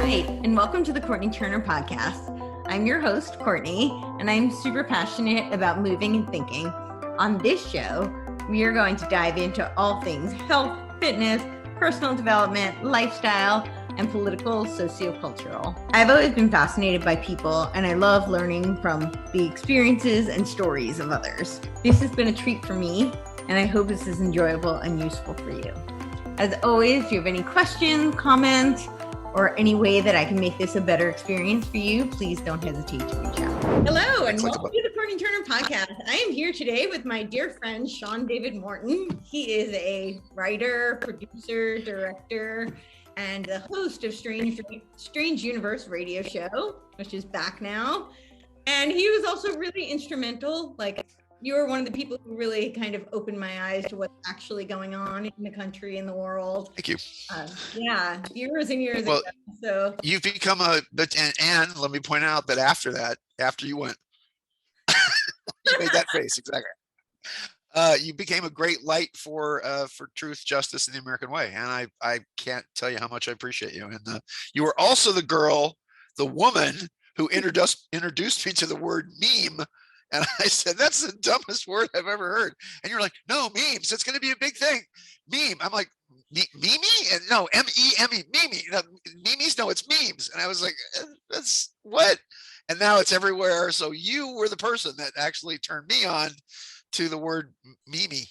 right, and welcome to the Courtenay Turner podcast. I'm your host, Courtenay, and I'm super passionate about moving and thinking. On this show, we are going to dive into all things health, fitness, personal development, lifestyle, and political sociocultural. I've always been fascinated by people, and I love learning from the experiences and stories of others. This has been a treat for me, and I hope this is enjoyable and useful for you. As always, if you have any questions, comments, or any way that I can make this a better experience for you, please don't hesitate to reach out. Hello, and welcome to the Courtenay Turner podcast. I am here today with my dear friend, Sean David Morton. He is a writer, producer, director, and the host of Strange Universe radio show, which is back now. And he was also really instrumental. You were one of the people who really kind of opened my eyes to what's actually going on in the country and the world. Thank you. Years and years ago. So you've become and let me point out that after you went, you made that face, exactly. You became a great light for truth, justice, and the American way. And I can't tell you how much I appreciate you. And you were also the woman who introduced me to the word meme. And I said, that's the dumbest word I've ever heard. And you're like, no, memes. It's going to be a big thing. Meme. I'm like, Mimi? And no, M-E-M-E, Mimi. No, memes? No, it's memes. And I was like, that's what? And now it's everywhere. So you were the person that actually turned me on to the word Mimi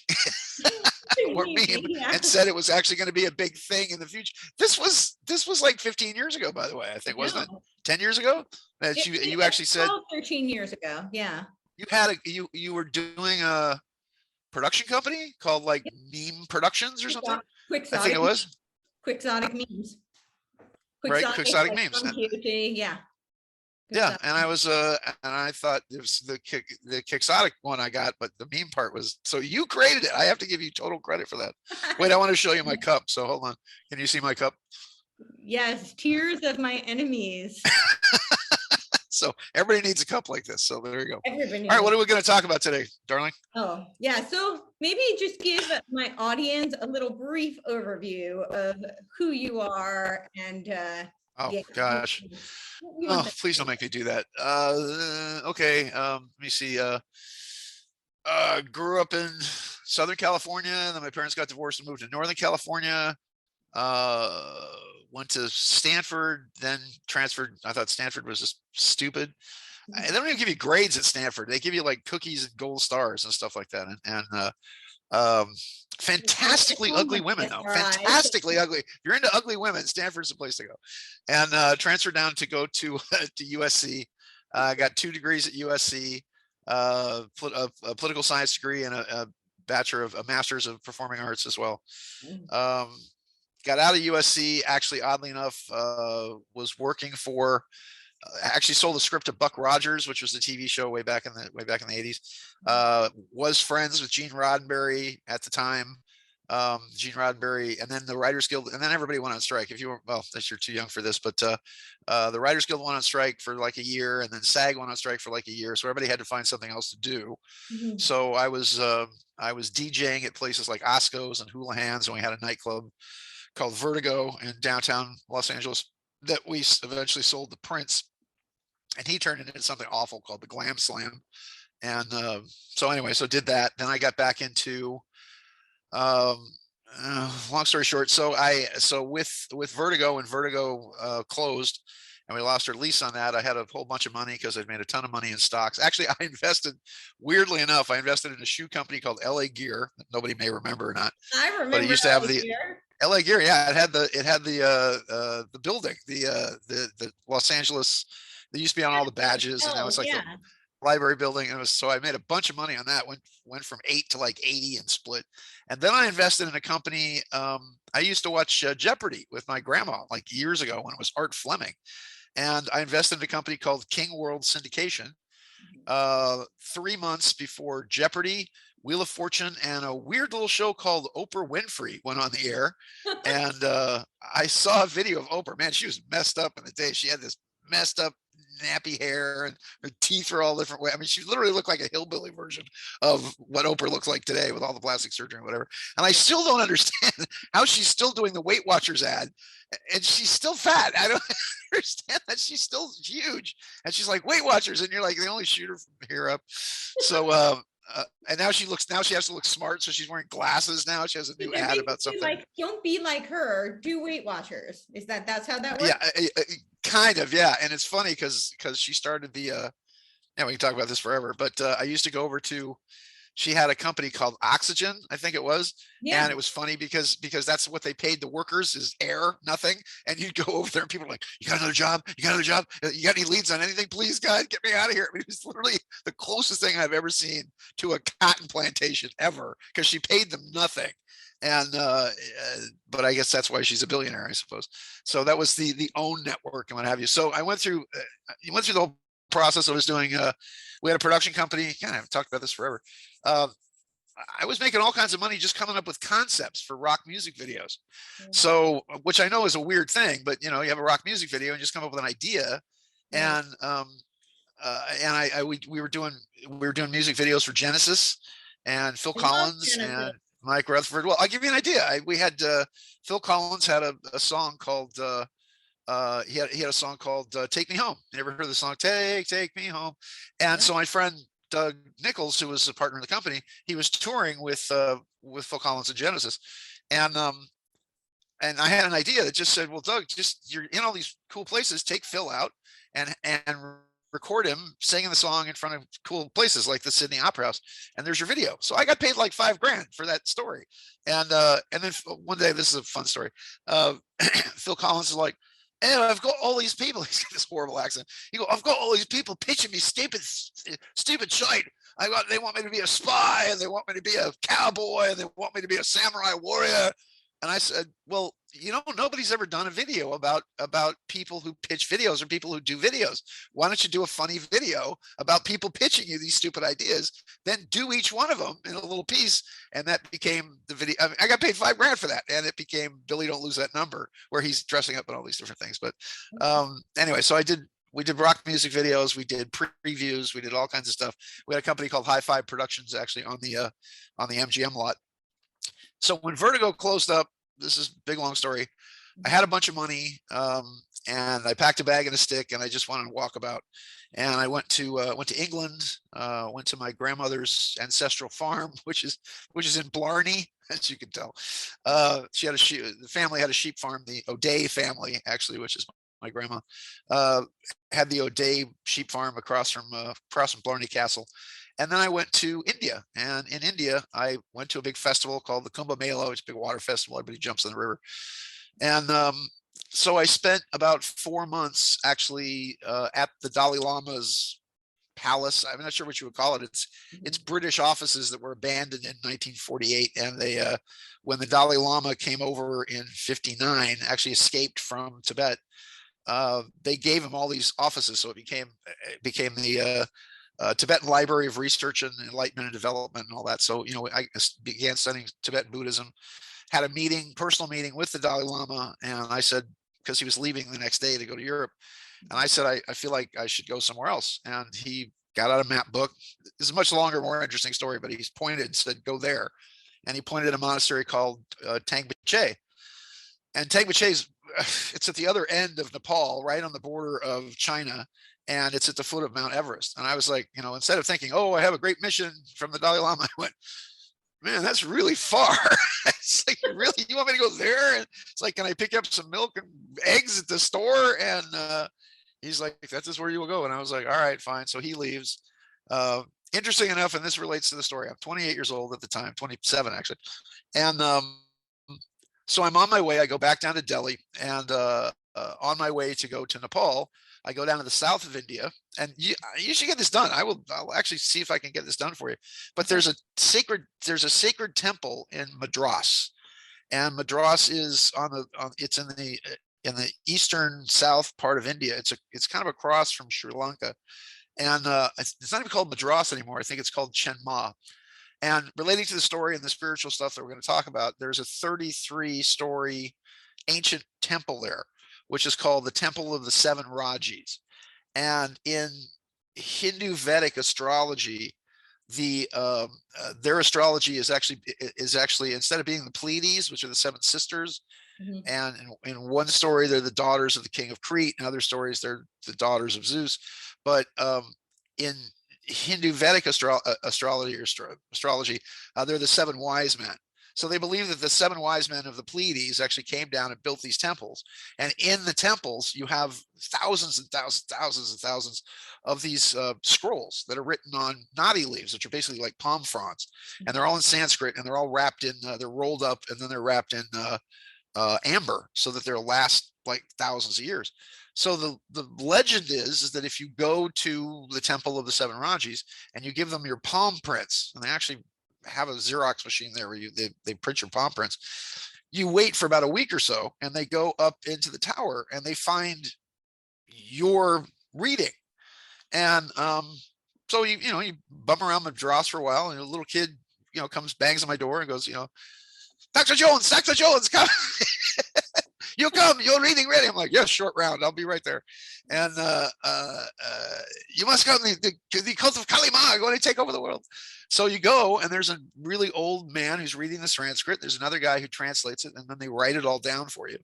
or meme, and said it was actually going to be a big thing in the future. This was like 15 years ago, by the way, I think, wasn't it? 10 years ago? You actually said 13 years ago. Yeah. You were doing a production company called Meme Productions or something. I think it was Quixotic Memes. Quixotic Memes. Yeah. And I thought it was the Quixotic one I got, but the meme part was, so you created it. I have to give you total credit for that. Wait, I want to show you my cup. So hold on. Can you see my cup? Yes, tears of my enemies. So everybody needs a cup like this. So there you go. Everybody. All right, what are we going to talk about today, darling? Oh, yeah. So maybe just give my audience a little brief overview of who you are and gosh. Oh, please don't make me do that. Okay. Let me see. Grew up in Southern California, and then my parents got divorced and moved to Northern California. Went to Stanford, then transferred. I thought Stanford was just stupid. They don't even give you grades at Stanford. They give you cookies and gold stars and stuff like that. And fantastically ugly women, though. Fantastically ugly. If you're into ugly women, Stanford's the place to go. And transferred down to go to USC. Got 2 degrees at USC, a political science degree and a master's of performing arts as well. Got out of USC, actually, oddly enough, was working for, actually sold the script to Buck Rogers, which was the TV show way back in the 80s. Was friends with Gene Roddenberry at the time. Gene Roddenberry, and then the Writers Guild, and then everybody went on strike. If you were, you're too young for this, but the Writers Guild went on strike for a year, and then SAG went on strike for a year. So everybody had to find something else to do. Mm-hmm. So I was DJing at places like Osco's and Hula Hands, and we had a nightclub called Vertigo in downtown Los Angeles that we eventually sold to Prince, and he turned it into something awful called the Glam Slam. And so did that. Then I got back into long story short, so with Vertigo, when Vertigo closed and we lost our lease on that, I had a whole bunch of money because I'd made a ton of money in stocks. Actually, weirdly enough, I invested in a shoe company called LA Gear that nobody may remember or not. I remember, but it used to have the LA Gear. Yeah, it had the building, the Los Angeles. They used to be on all the badges, and that was the library building. And so I made a bunch of money on that. Went from 8 to 80 and split. And then I invested in a company. I used to watch Jeopardy with my grandma years ago when it was Art Fleming, and I invested in a company called King World Syndication. 3 months before Jeopardy, Wheel of Fortune, and a weird little show called Oprah Winfrey went on the air. And I saw a video of Oprah. Man, she was messed up in the day. She had this messed up nappy hair, and her teeth are all different way. I mean, she literally looked like a hillbilly version of what Oprah looks like today with all the plastic surgery and whatever. And I still don't understand how she's still doing the Weight Watchers ad, and she's still fat. I don't understand that. She's still huge, and she's like Weight Watchers, and you're like, they only shoot her from here up. So and now she has to look smart, so she's wearing glasses now. She has a new ad about something like, don't be like her, do Weight Watchers. That's how that works? Yeah, kind of, yeah. And it's funny because she started the yeah, we can talk about this forever, but I used to go over to, she had a company called Oxygen, I think it was. Yeah. And it was funny because that's what they paid the workers, is air, nothing. And you'd go over there and people were like, you got another job? You got another job? You got any leads on anything? Please, God, get me out of here. I mean, it was literally the closest thing I've ever seen to a cotton plantation ever, because she paid them nothing. And but I guess that's why she's a billionaire, I suppose. So that was the OWN network and what have you. So I went through the whole process. I was doing we had a production company. God, I haven't talked about this forever. I was making all kinds of money just coming up with concepts for rock music videos. So, which I know is a weird thing, but you have a rock music video and just come up with an idea. And we were doing music videos for Genesis and Phil Collins and Mike Rutherford. Well, I'll give you an idea. We had Phil Collins had a song called he had a song called Take Me Home. You ever heard the song Take Me Home? And so my friend Doug Nichols, who was a partner in the company, he was touring with Phil Collins and Genesis. And I had an idea that just said, well, Doug, you're in all these cool places, take Phil out and record him singing the song in front of cool places like the Sydney Opera House, and there's your video. So I got paid like $5,000 for that story. And then one day, this is a fun story. Phil Collins is like, hey, I've got all these people. He's got this horrible accent. He goes, I've got all these people pitching me stupid shite. They want me to be a spy, and they want me to be a cowboy, and they want me to be a samurai warrior. And I said, well, nobody's ever done a video about people who pitch videos or people who do videos. Why don't you do a funny video about people pitching you these stupid ideas, then do each one of them in a little piece? And that became the video. I mean, I got paid $5,000 for that. And it became Billy Don't Lose That Number, where he's dressing up in all these different things. But anyway, so we did rock music videos. We did previews. We did all kinds of stuff. We had a company called High Five Productions actually on the MGM lot. So when Vertigo closed up, this is a big, long story. I had a bunch of money, and I packed a bag and a stick, and I just wanted to walk about. And I went to England, went to my grandmother's ancestral farm, which is in Blarney, as you can tell. The family had a sheep farm. The O'Day family, actually, which is my grandma, had the O'Day sheep farm across from Blarney Castle. And then I went to India, and in India, I went to a big festival called the Kumbh Mela, which is a big water festival. Everybody jumps in the river. And so I spent about 4 months actually at the Dalai Lama's palace. I'm not sure what you would call it. It's British offices that were abandoned in 1948. And they, when the Dalai Lama came over in 59, actually escaped from Tibet, they gave him all these offices. So it became the Tibetan Library of Research and Enlightenment and Development and all that. So, I began studying Tibetan Buddhism, had a personal meeting with the Dalai Lama. And I said, because he was leaving the next day to go to Europe. And I said, I feel like I should go somewhere else. And he got out a map book. This is a much longer, more interesting story, but he's pointed and said, go there. And he pointed at a monastery called Tangbache. And Tangbache it's at the other end of Nepal, right on the border of China. And it's at the foot of Mount Everest. And I was like, instead of thinking, oh, I have a great mission from the Dalai Lama, I went, man, that's really far. It's like, really, you want me to go there? And it's like, can I pick up some milk and eggs at the store? And he's like, that's just where you will go. And I was like, all right, fine. So he leaves. Interesting enough, and this relates to the story, I'm 28 years old at the time, 27 actually. And so I'm on my way. I go back down to Delhi, and on my way to go to Nepal, I go down to the south of India, and you should get this done. I'll actually see if I can get this done for you. But there's a sacred temple in Madras, and Madras is it's in the eastern south part of India. It's kind of across from Sri Lanka, and it's not even called Madras anymore. I think it's called Chenma. And relating to the story and the spiritual stuff that we're going to talk about, there's a 33-story ancient temple there, which is called the Temple of the Seven Rajis. And in Hindu Vedic astrology, their astrology is actually instead of being the Pleiades, which are the seven sisters, and in one story they're the daughters of the king of Crete, in other stories they're the daughters of Zeus. But in Hindu Vedic astrology, they're the seven wise men. So they believe that the seven wise men of the Pleiades actually came down and built these temples. And in the temples, you have thousands and thousands of these scrolls that are written on nadi leaves, which are basically like palm fronds. And they're all in Sanskrit, and they're all wrapped in, they're rolled up, and then they're wrapped in amber, so that they'll last like thousands of years. So the legend is that if you go to the temple of the seven Rajis and you give them your palm prints, and they actually have a Xerox machine there where they print your palm prints, you wait for about a week or so, and they go up into the tower and they find your reading. And so you bum around Madras for a while, and a little kid comes, bangs on my door and goes, Dr. Jones, come. You come, you're reading ready. I'm like, yes, short round, I'll be right there. And you must come, the cult of Kalima are going to take over the world. So you go, and there's a really old man who's reading the Sanskrit. There's another guy who translates it, and then they write it all down for you.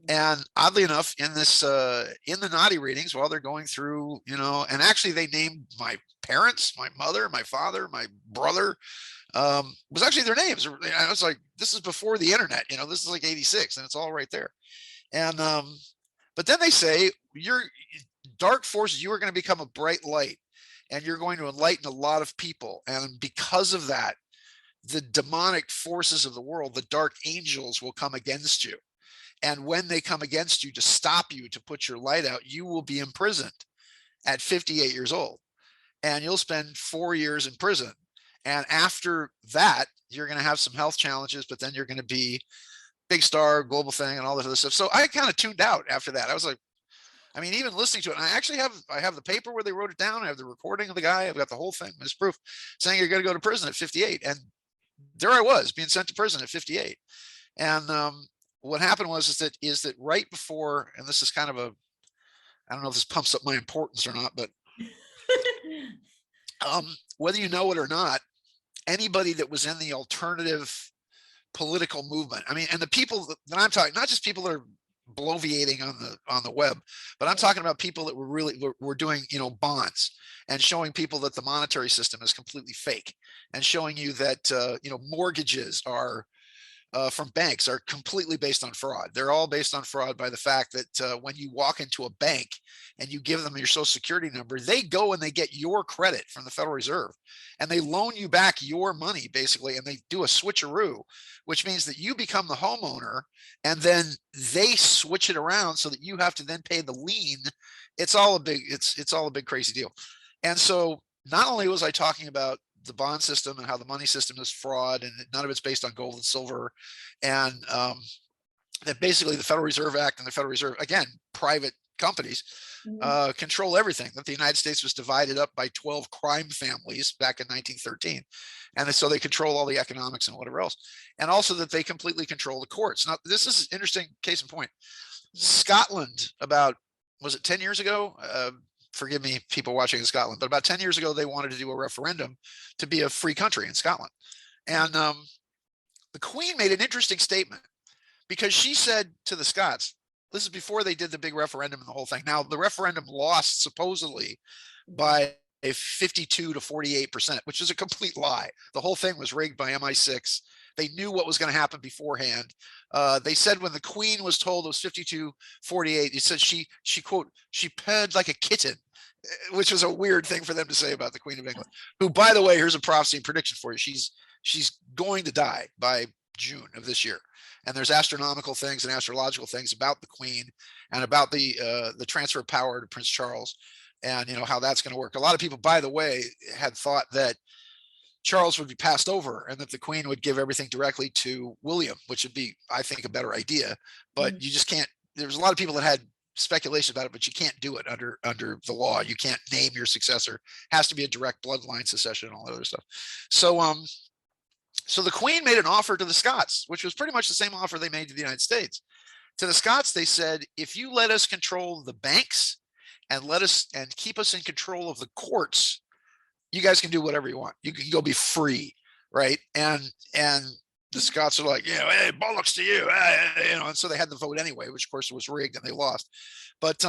And oddly enough, in this in the nadi readings, while they're going through, and actually they named my parents, my mother, my father, my brother, was actually their names. I was like, this is before the internet, this is like 86, and it's all right there. And but then they say, your dark forces, you are going to become a bright light, and you're going to enlighten a lot of people. And because of that, the demonic forces of the world, the dark angels, will come against you. And when they come against you to stop you, to put your light out, you will be imprisoned at 58 years old, and you'll spend 4 years in prison. And after that, you're going to have some health challenges, but then you're going to be big star, global thing, and all this other stuff. So I kind of tuned out after that. I was like, even listening to it, and I have the paper where they wrote it down. I have the recording of the guy. I've got the whole thing. There's proof saying you're going to go to prison at 58. And there I was, being sent to prison at 58. And what happened is that right before, and this is kind of I don't know if this pumps up my importance or not, but whether you know it or not, anybody that was in the alternative political movement, and the people that I'm talking, not just people that are bloviating on the web, but I'm talking about people that were doing, bonds, and showing people that the monetary system is completely fake, and showing you that, mortgages are from banks are completely based on fraud. They're all based on fraud by the fact that when you walk into a bank and you give them your social security number, they go and they get your credit from the Federal Reserve, and they loan you back your money basically, and they do a switcheroo, which means that you become the homeowner, and then they switch it around so that you have to then pay the lien. It's all a big crazy deal. And so not only was I talking about the bond system and how the money system is fraud, and none of it's based on gold and silver, and that basically the Federal Reserve Act and the Federal Reserve, again, private companies, control everything, that the United States was divided up by 12 crime families back in 1913. And so they control all the economics and whatever else. And also that they completely control the courts. Now, this is an interesting case in point. Scotland, was it 10 years ago? Forgive me, people watching in Scotland, but about 10 years ago, they wanted to do a referendum to be a free country in Scotland. And the Queen made an interesting statement, because she said to the Scots, this is before they did the big referendum and the whole thing. Now, the referendum lost supposedly by a 52 to 48%, which is a complete lie. The whole thing was rigged by MI6. They knew what was going to happen beforehand. They said when the Queen was told it was 52-48, he said she quote, she purred like a kitten, which was a weird thing for them to say about the Queen of England, who, by the way, here's a prophecy and prediction for you. She's going to die by June of this year. And there's astronomical things and astrological things about the Queen, and about the transfer of power to Prince Charles, and how that's going to work. A lot of people, by the way, had thought that Charles would be passed over and that the Queen would give everything directly to William, which would be, I think, a better idea. But you just can't. There's a lot of people that had speculation about it, but you can't do it under the law. You can't name your successor. It has to be a direct bloodline succession and all that other stuff. So the Queen made an offer to the Scots, which was pretty much the same offer they made to the United States. To the Scots, they said, if you let us control the banks and let us and keep us in control of the courts, you guys can do whatever you want. You can go be free, right? And the Scots are like, yeah, hey, bollocks to you, you know. And so they had the vote anyway, which of course was rigged and they lost. But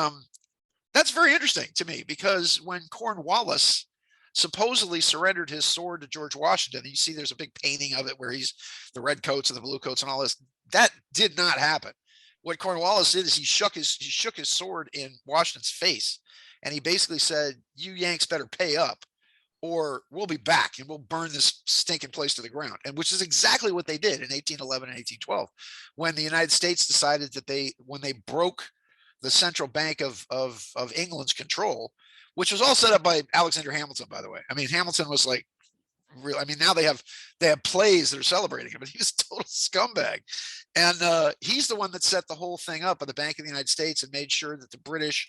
that's very interesting to me, because when Cornwallis supposedly surrendered his sword to George Washington, you see there's a big painting of it where he's the red coats and the blue coats and all this. That did not happen. What Cornwallis did is he shook his sword in Washington's face, and he basically said, "You Yanks better pay up, or we'll be back and we'll burn this stinking place to the ground." And which is exactly what they did in 1811 and 1812, when the United States decided that when they broke the central bank of England's control, which was all set up by Alexander Hamilton, by the way. I mean, Hamilton was like, real. I mean, now they have plays that are celebrating him, but he was a total scumbag. And he's the one that set the whole thing up at the Bank of the United States and made sure that the British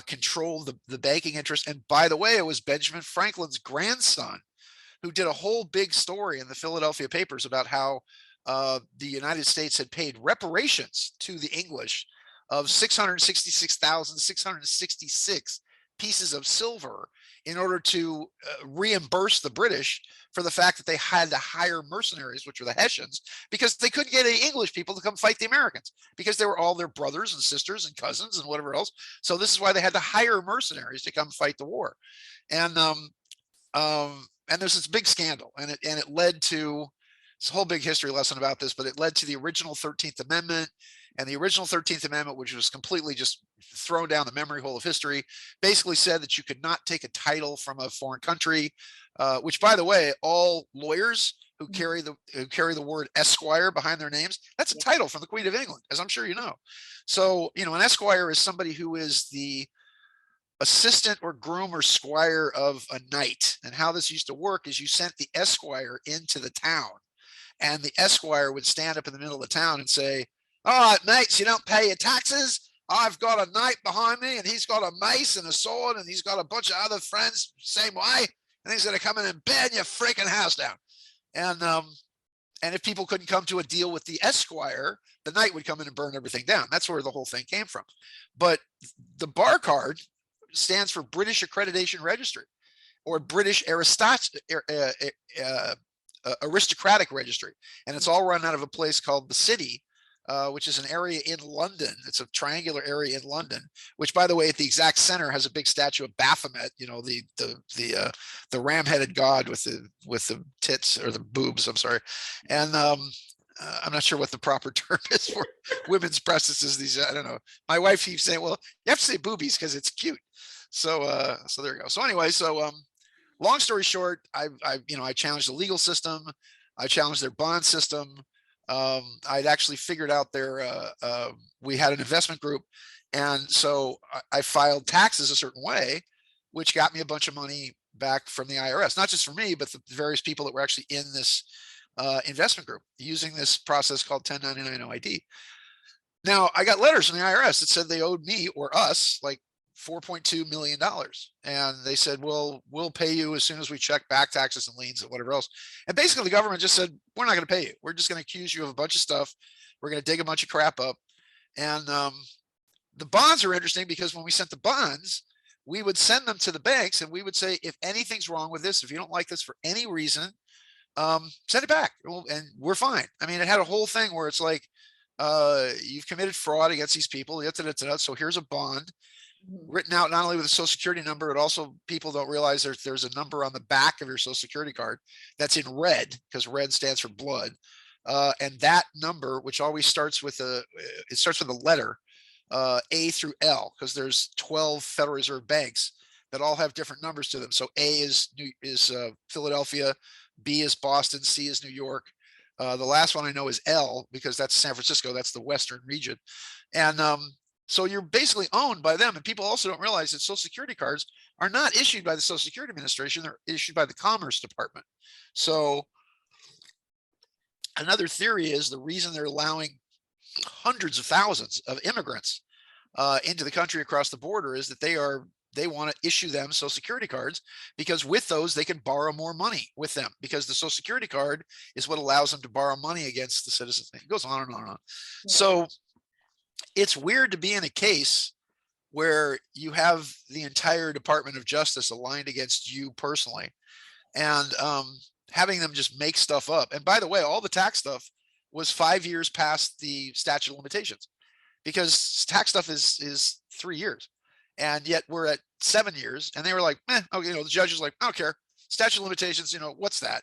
controlled the banking interest. And by the way, it was Benjamin Franklin's grandson who did a whole big story in the Philadelphia papers about how the United States had paid reparations to the English of 666,666 pieces of silver in order to reimburse the British for the fact that they had to hire mercenaries, which were the Hessians, because they couldn't get any English people to come fight the Americans, because they were all their brothers and sisters and cousins and whatever else. So this is why they had to hire mercenaries to come fight the war. And there's this big scandal, and it led to this whole big history lesson about this, but it led to the original 13th Amendment. And the original 13th Amendment, which was completely just thrown down the memory hole of history, basically said that you could not take a title from a foreign country, which, by the way, all lawyers who carry the word Esquire behind their names, that's a title from the Queen of England, as I'm sure you know. So, you know, an Esquire is somebody who is the assistant or groom or squire of a knight. And how this used to work is you sent the Esquire into the town, and the Esquire would stand up in the middle of the town and say, "All right, mates, you don't pay your taxes. I've got a knight behind me, and he's got a mace and a sword, and he's got a bunch of other friends same way, and he's going to come in and burn your freaking house down." And if people couldn't come to a deal with the Esquire, the knight would come in and burn everything down. That's where the whole thing came from. But the bar card stands for British Accreditation Registry, or British Aristocratic Registry, and it's all run out of a place called the City, which is an area in London. It's a triangular area in London, which, by the way, at the exact center has a big statue of Baphomet, you know, the ram-headed god with the tits, or the boobs, I'm sorry. And I'm not sure what the proper term is for women's breasts these. I don't know. My wife keeps saying, "Well, you have to say boobies because it's cute." So there you go. So anyway, long story short, I challenged the legal system. I challenged their bond system. I'd actually figured out we had an investment group. And so I filed taxes a certain way, which got me a bunch of money back from the IRS, not just for me, but the various people that were actually in this investment group using this process called 1099 OID. Now, I got letters from the IRS that said they owed me, or us, like $4.2 million. And they said, "Well, we'll pay you as soon as we check back taxes and liens and whatever else." And basically the government just said, "We're not going to pay you. We're just going to accuse you of a bunch of stuff. We're going to dig a bunch of crap up." And the bonds are interesting, because when we sent the bonds, we would send them to the banks and we would say, "If anything's wrong with this, if you don't like this for any reason, send it back and we're fine." I mean, it had a whole thing where it's like, you've committed fraud against these people. So here's a bond written out not only with a social security number, but also people don't realize there's a number on the back of your social security card that's in red, because red stands for blood. And that number, which always starts with a letter, A through L, because there's 12 Federal Reserve banks that all have different numbers to them. So A is Philadelphia, B is Boston, C is New York. The last one I know is L, because that's San Francisco. That's the Western region. And so you're basically owned by them. And people also don't realize that Social Security cards are not issued by the Social Security Administration. They're issued by the Commerce Department. So another theory is the reason they're allowing hundreds of thousands of immigrants into the country across the border is that they want to issue them Social Security cards, because with those they can borrow more money with them, because the Social Security card is what allows them to borrow money against the citizens. It goes on and on and on. Yeah. So it's weird to be in a case where you have the entire Department of Justice aligned against you personally, and having them just make stuff up. And by the way, all the tax stuff was 5 years past the statute of limitations, because tax stuff is 3 years, and yet we're at 7 years. And they were like, okay, the judge is like, I don't care, statute of limitations, what's that?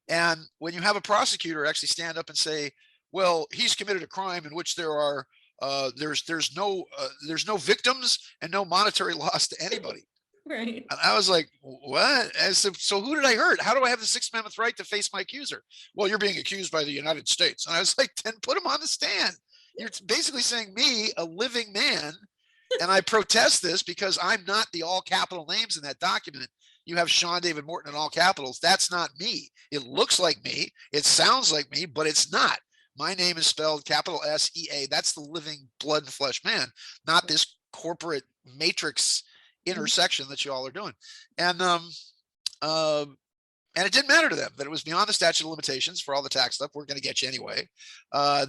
And when you have a prosecutor actually stand up and say, well, he's committed a crime in which there's no victims and no monetary loss to anybody. Right. And I was like, what? I said, so who did I hurt? How do I have the Sixth Amendment right to face my accuser? Well, you're being accused by the United States. And I was like, then put him on the stand. You're basically saying me, a living man, and I protest this because I'm not the all capital names in that document. You have Sean David Morton in all capitals. That's not me. It looks like me. It sounds like me, but it's not. My name is spelled capital S-E-A. That's the living blood and flesh man, not this corporate matrix intersection that you all are doing. And it didn't matter to them that it was beyond the statute of limitations for all the tax stuff. We're going to get you anyway.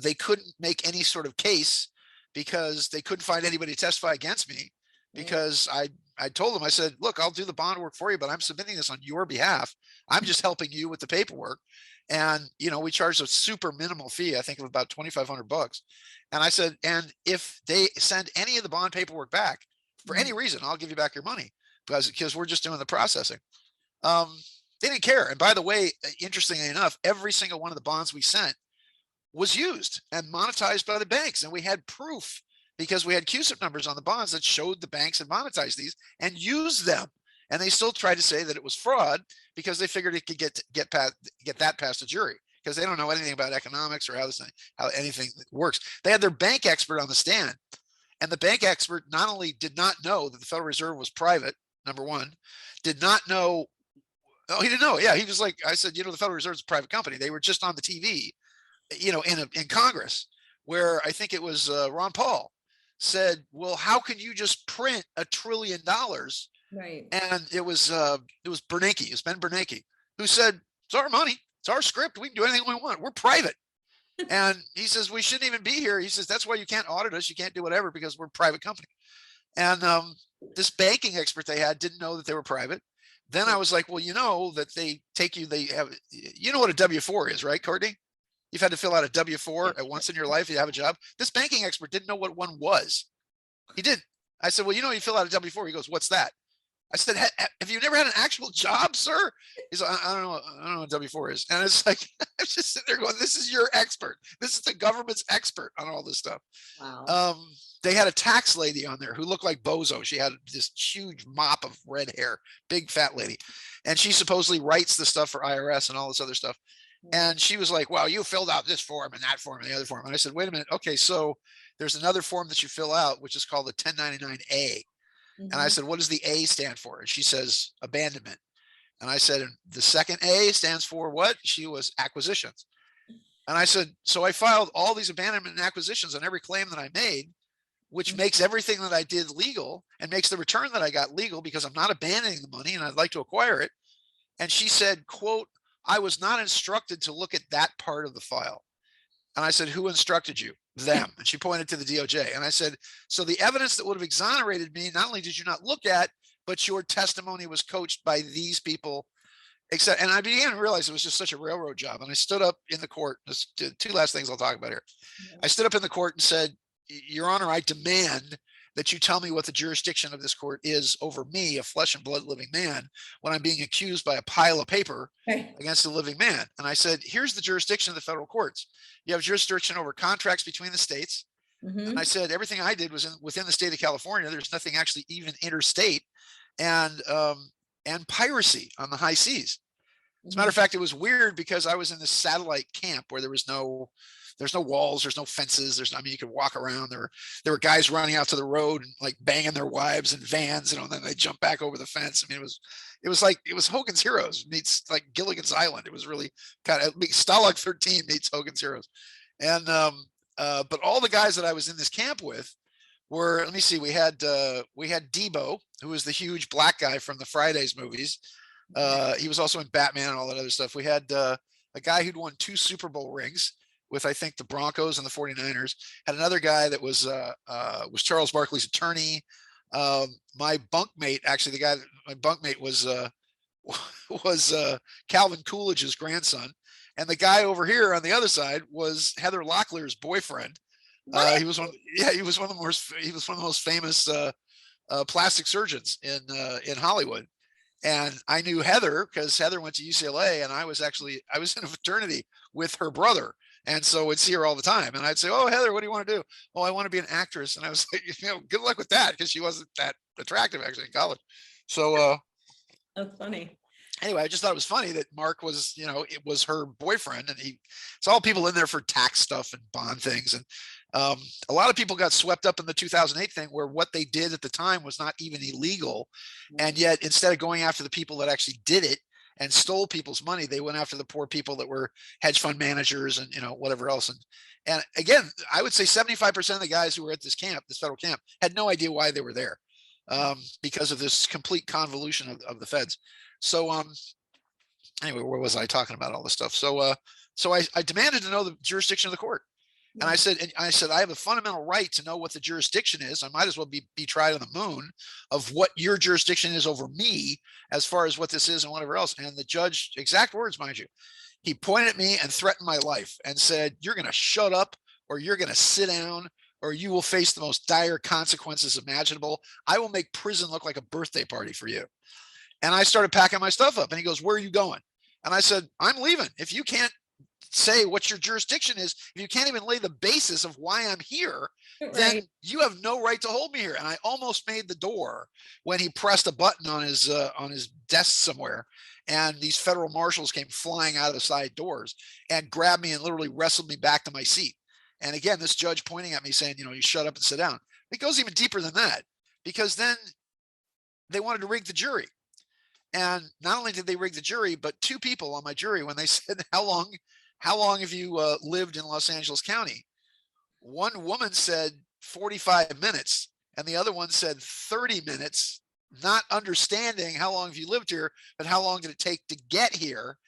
They couldn't make any sort of case because they couldn't find anybody to testify against me, because I told them, I said, look, I'll do the bond work for you, but I'm submitting this on your behalf. I'm just helping you with the paperwork. And, we charged a super minimal fee, I think of about $2,500. And I said, and if they send any of the bond paperwork back for any reason, I'll give you back your money, because we're just doing the processing. They didn't care. And by the way, interestingly enough, every single one of the bonds we sent was used and monetized by the banks. And we had proof, because we had QSIP numbers on the bonds that showed the banks had monetized these and used them. And they still tried to say that it was fraud because they figured it could get that past a jury, because they don't know anything about economics or how anything works. They had their bank expert on the stand, and the bank expert not only did not know that the Federal Reserve was private, number one, did not know. Oh, he didn't know. Yeah, he was like, I said, the Federal Reserve is a private company. They were just on the TV, in Congress, where I think it was Ron Paul said, well, how can you just print $1 trillion? Right. And it was Bernanke. It was Ben Bernanke who said, it's our money. It's our script. We can do anything we want. We're private. And he says, we shouldn't even be here. He says, that's why you can't audit us. You can't do whatever, because we're a private company. And this banking expert they had didn't know that they were private. Then I was like, well, that they have, what a W-4 is, right, Courtney? You've had to fill out a W-4 at once in your life. You have a job. This banking expert didn't know what one was. He didn't. I said, well, you fill out a W-4. He goes, what's that? I said, have you never had an actual job, sir? He's like, I don't know what W-4 is. And it's like, I'm just sitting there going, this is your expert. This is the government's expert on all this stuff. Wow. They had a tax lady on there who looked like Bozo. She had this huge mop of red hair, big fat lady. And she supposedly writes the stuff for IRS and all this other stuff. And she was like, well, you filled out this form and that form and the other form. And I said, wait a minute. Okay, so there's another form that you fill out, which is called the 1099A. And I said, what does the A stand for? And she says, abandonment. And I said, and the second A stands for what? She was acquisitions. And I said, so I filed all these abandonment and acquisitions on every claim that I made, which makes everything that I did legal and makes the return that I got legal, because I'm not abandoning the money and I'd like to acquire it. And she said, quote, I was not instructed to look at that part of the file. And I said, who instructed you? Them. And she pointed to the DOJ. And I said, so the evidence that would have exonerated me, not only did you not look at, but your testimony was coached by these people. And I began to realize it was just such a railroad job. And I stood up in the court. This, two last things I'll talk about here. I stood up in the court and said, Your Honor, I demand that you tell me what the jurisdiction of this court is over me, a flesh and blood living man, when I'm being accused by a pile of paper against a living man. And I said, here's the jurisdiction of the federal courts. You have jurisdiction over contracts between the states. And I said, everything I did was within the state of California. There's nothing actually even interstate, and piracy on the high seas. As a matter of fact, it was weird because I was in this satellite camp where there's no walls, there's no fences, you could walk around. There were guys running out to the road and like banging their wives in vans, and then they jump back over the fence. I mean, it was Hogan's Heroes meets like Gilligan's Island. It was really kind of Stalag 13 meets Hogan's Heroes. And but all the guys that I was in this camp with were, let me see, we had Debo, who was the huge black guy from the Fridays movies. He was also in Batman and all that other stuff. We had a guy who'd won 2 Super Bowl rings with, I think, the Broncos and the 49ers. Had another guy that was Charles Barkley's attorney. My bunkmate, actually, my bunkmate was was Calvin Coolidge's grandson, and the guy over here on the other side was Heather Locklear's boyfriend. He was one of the most famous plastic surgeons in Hollywood. And I knew Heather because Heather went to UCLA, and I was in a fraternity with her brother. And so I'd see her all the time. And I'd say, "Oh, Heather, what do you want to do?" "Oh, I want to be an actress." And I was like, good luck with that, because she wasn't that attractive actually in college. So that's funny. Anyway, I just thought it was funny that Mark was, it was her boyfriend, and it's all people in there for tax stuff and bond things. And a lot of people got swept up in the 2008 thing, where what they did at the time was not even illegal. And yet, instead of going after the people that actually did it and stole people's money, they went after the poor people that were hedge fund managers and, whatever else. And again, I would say 75% of the guys who were at this federal camp, had no idea why they were there, because of this complete convolution of the feds. So anyway, where was I talking about all this stuff? So I demanded to know the jurisdiction of the court. And I said, I have a fundamental right to know what the jurisdiction is. I might as well be tried on the moon of what your jurisdiction is over me, as far as what this is and whatever else. And the judge, exact words, mind you, he pointed at me and threatened my life and said, "You're going to shut up, or you're going to sit down, or you will face the most dire consequences imaginable. I will make prison look like a birthday party for you." And I started packing my stuff up, and he goes, "Where are you going?" And I said, "I'm leaving. If you can't say what your jurisdiction is, if you can't even lay the basis of why I'm here, right, then you have no right to hold me here." And I almost made the door when he pressed a button on his desk somewhere, and these federal marshals came flying out of the side doors and grabbed me and literally wrestled me back to my seat. And again, this judge pointing at me saying, "You shut up and sit down." It goes even deeper than that, because then they wanted to rig the jury. And not only did they rig the jury, but two people on my jury, when they said, how long have you lived in Los Angeles County? One woman said 45 minutes, and the other one said 30 minutes, not understanding how long have you lived here, but how long did it take to get here?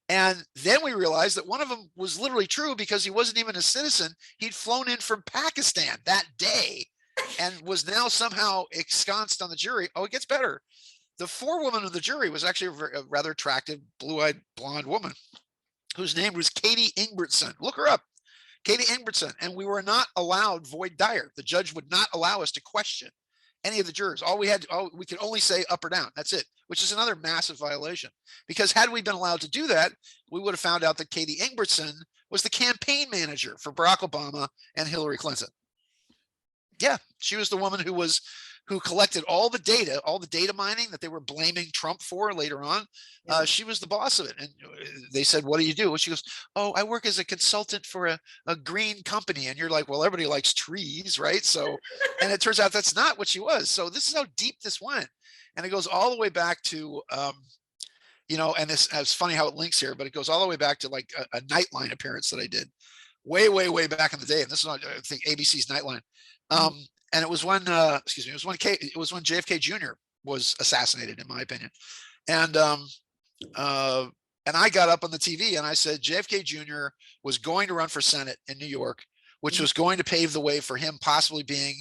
And then we realized that one of them was literally true, because he wasn't even a citizen. He'd flown in from Pakistan that day and was now somehow ensconced on the jury. Oh, it gets better. The forewoman of the jury was actually a rather attractive, blue-eyed, blonde woman whose name was Katie Ingbertson. Look her up, Katie Ingbertson. And we were not allowed voir dire. The judge would not allow us to question any of the jurors. We could only say up or down. That's it, which is another massive violation. Because had we been allowed to do that, we would have found out that Katie Ingbertson was the campaign manager for Barack Obama and Hillary Clinton. Yeah, she was the woman who collected all the data mining that they were blaming Trump for later on. Yeah. She was the boss of it. And they said, "What do you do?" She goes, "Oh, I work as a consultant for a green company." And you're like, well, everybody likes trees, right? So, and it turns out that's not what she was. So this is how deep this went. And it goes all the way back to, and it's funny how it links here, but it goes all the way back to like a Nightline appearance that I did way, way, way back in the day. And this is on, I think, ABC's Nightline. And it was when, it was when JFK Jr. was assassinated, in my opinion. And I got up on the TV and I said, JFK Jr. was going to run for Senate in New York, which was going to pave the way for him possibly being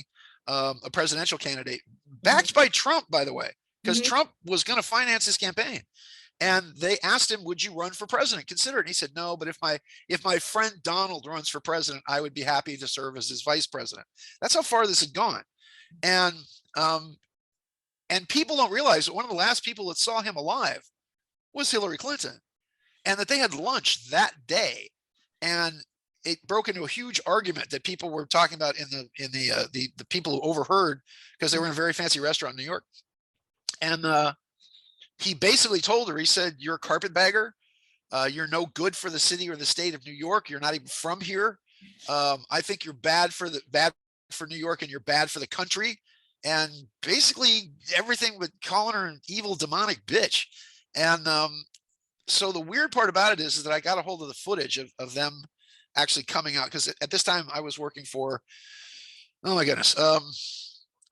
a presidential candidate, backed by Trump, by the way, because Trump was going to finance his campaign. And they asked him, "Would you run for president? Consider it." And he said, "No, but if my friend Donald runs for president, I would be happy to serve as his vice president." That's how far this had gone. And people don't realize that one of the last people that saw him alive was Hillary Clinton, and that they had lunch that day. And it broke into a huge argument that people were talking about in the people who overheard, because they were in a very fancy restaurant in New York. And he basically told her, he said, "You're a carpetbagger. You're no good for the city or the state of New York. You're not even from here. I think you're bad for New York, and you're bad for the country." And basically everything but calling her an evil, demonic bitch. And so the weird part about it is that I got a hold of the footage of them actually coming out, because at this time I was working for, oh my goodness,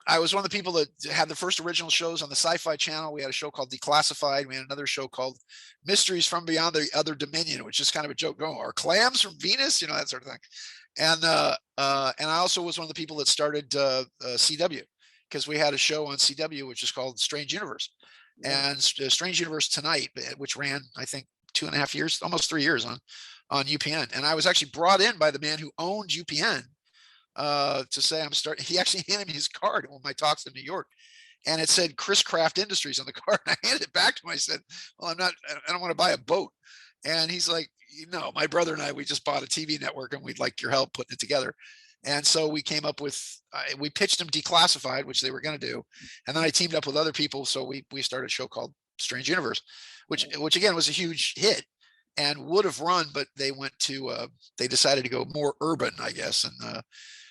I was one of the people that had the first original shows on the Sci-Fi Channel. We had a show called Declassified. We had another show called Mysteries from Beyond the Other Dominion, which is kind of a joke going, "Are clams from Venus?" That sort of thing. And I also was one of the people that started CW, because we had a show on CW, which is called Strange Universe. Yeah. And Strange Universe Tonight, which ran, I think, 2.5 years, almost 3 years on UPN. And I was actually brought in by the man who owned UPN to say I'm starting. He actually handed me his card on my talks in New York, and it said Chris Craft Industries on the card. And I handed it back to him. I said, well, I don't want to buy a boat. And he's like, no, my brother and I, we just bought a TV network and we'd like your help putting it together. And so we came up with, we pitched them Declassified, which they were going to do. And then I teamed up with other people. So we started a show called Strange Universe, which again was a huge hit and would have run, but they went to, they decided to go more urban, I guess. And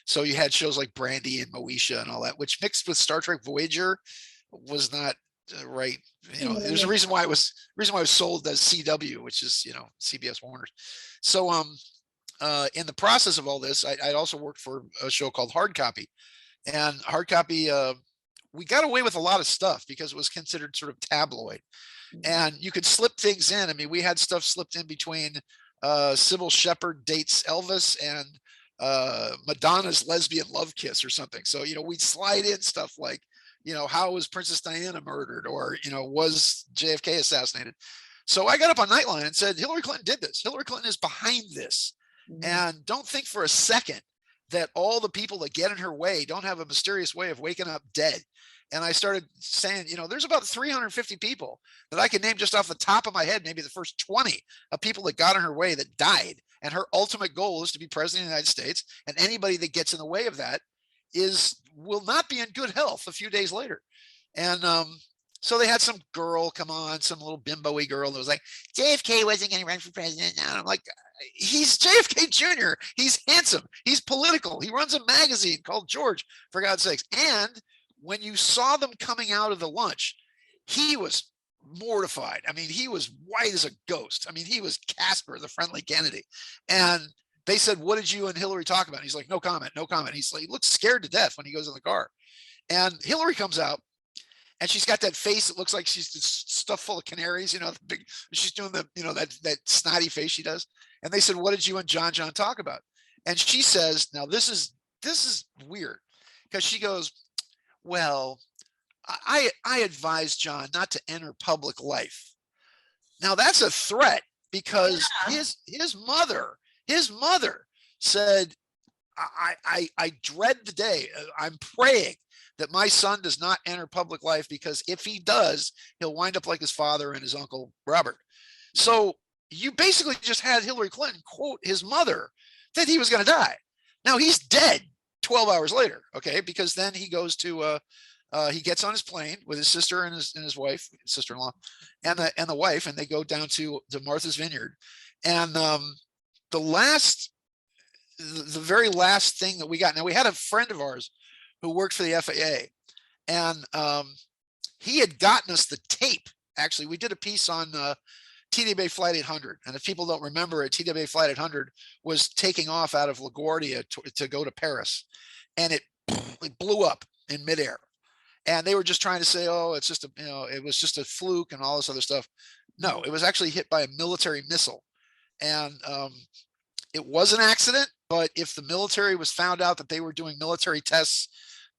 so you had shows like Brandy and Moesha and all that, which mixed with Star Trek Voyager was not right. There's a reason why it was sold as CW, which is, CBS Warner's. So in the process of all this, I also worked for a show called Hard Copy, and Hard Copy, we got away with a lot of stuff because it was considered sort of tabloid, and you could slip things in. I mean, we had stuff slipped in between Sybil Shepherd dates Elvis and Madonna's lesbian love kiss or something. So, we'd slide in stuff like, how was Princess Diana murdered, or, was JFK assassinated? So I got up on Nightline and said, Hillary Clinton did this. Hillary Clinton is behind this. Mm-hmm. And don't think for a second that all the people that get in her way don't have a mysterious way of waking up dead. And I started saying, there's about 350 people that I can name just off the top of my head, maybe the first 20 of people that got in her way that died. And her ultimate goal is to be president of the United States. And anybody that gets in the way of that will not be in good health a few days later. And so they had some girl come on, some little bimbo-y girl that was like, JFK wasn't going to run for president. And I'm like, he's JFK Jr. He's handsome. He's political. He runs a magazine called George, for God's sakes. And when you saw them coming out of the lunch, he was mortified. I mean, he was white as a ghost. I mean, he was Casper, the friendly Kennedy. And they said, what did you and Hillary talk about? And he's like, no comment, no comment. He's like, he looks scared to death when he goes in the car. And Hillary comes out, and she's got that face that looks like she's stuffed full of canaries, she's doing the, that snotty face she does. And they said, what did you and John talk about? And she says, now this is weird, because she goes, well, I advised John not to enter public life. Now that's a threat, because his mother said, I dread the day. I'm praying that my son does not enter public life, because if he does, he'll wind up like his father and his uncle Robert. So you basically just had Hillary Clinton quote his mother that he was going to die. Now he's dead 12 hours later. Okay. Because then he goes to, he gets on his plane with his sister and his wife, sister-in-law, and the wife, and they go down to Martha's Vineyard. And the very last thing that we got, now we had a friend of ours who worked for the FAA, and he had gotten us the tape. Actually, we did a piece on TWA Flight 800, and if people don't remember it, TWA Flight 800 was taking off out of LaGuardia to go to Paris, and it blew up in midair. And they were just trying to say, oh, it's just it was just a fluke and all this other stuff. No, it was actually hit by a military missile, and it was an accident. But if the military was found out that they were doing military tests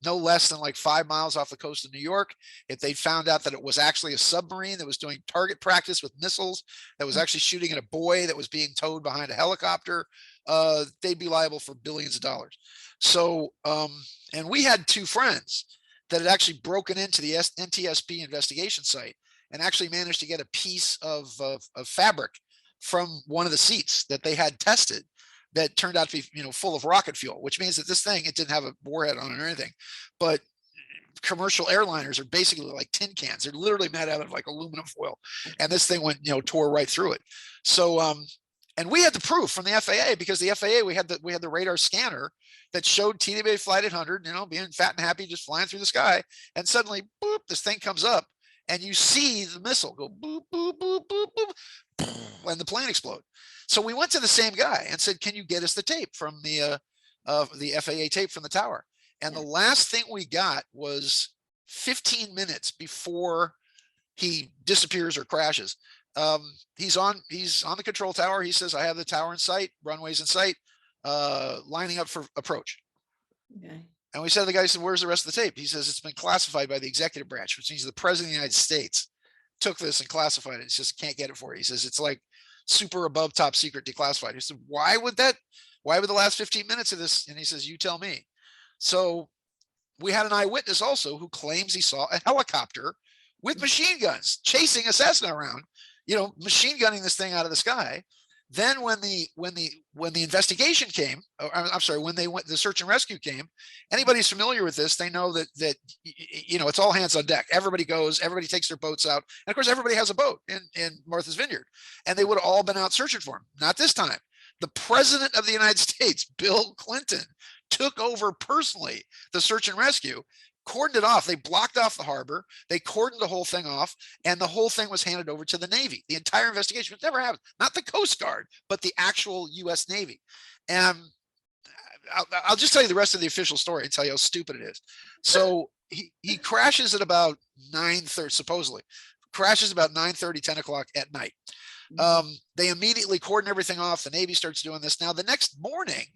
no less than like 5 miles off the coast of New York, if they found out that it was actually a submarine that was doing target practice with missiles, that was actually shooting at a boy that was being towed behind a helicopter, they'd be liable for billions of dollars. So, and we had two friends that had actually broken into the NTSB investigation site and actually managed to get a piece of fabric from one of the seats that they had tested that turned out to be, full of rocket fuel, which means that this thing, it didn't have a warhead on it or anything. But commercial airliners are basically like tin cans. They're literally made out of like aluminum foil. And this thing went, tore right through it. So, and we had the proof from the FAA, because the FAA, we had the radar scanner that showed TWA Flight 800, being fat and happy, just flying through the sky. And suddenly, boop, this thing comes up, and you see the missile go boop, boop, boop, boop, boop, and the plane explode. So we went to the same guy and said, can you get us the tape from the FAA tape from the tower? And the last thing we got was 15 minutes before he disappears or crashes. He's on the control tower. He says, I have the tower in sight, runways in sight, lining up for approach. Okay. And we said to the guy, he said, where's the rest of the tape? He says, it's been classified by the executive branch, which means the president of the United States took this and classified it. It's just can't get it for you. He says, it's like super above top secret declassified. He said, why would the last 15 minutes of this? And he says, you tell me. So we had an eyewitness also who claims he saw a helicopter with machine guns chasing a Cessna around, machine gunning this thing out of the sky. Then when the investigation came, I'm sorry, when the search and rescue came, anybody who's familiar with this, they know that it's all hands on deck. Everybody goes, everybody takes their boats out, and of course everybody has a boat in Martha's Vineyard, and they would have all been out searching for him. Not this time. The president of the United States, Bill Clinton, took over personally the search and rescue, cordoned it off. They blocked off the harbor. They cordoned the whole thing off, and the whole thing was handed over to the Navy. The entire investigation, which never happened, not the Coast Guard, but the actual U.S. Navy. And I'll just tell you the rest of the official story and tell you how stupid it is. So he crashes at about 9:30, supposedly. Crashes about 9:30, 10 o'clock at night. They immediately cordon everything off. The Navy starts doing this. Now, the next morning,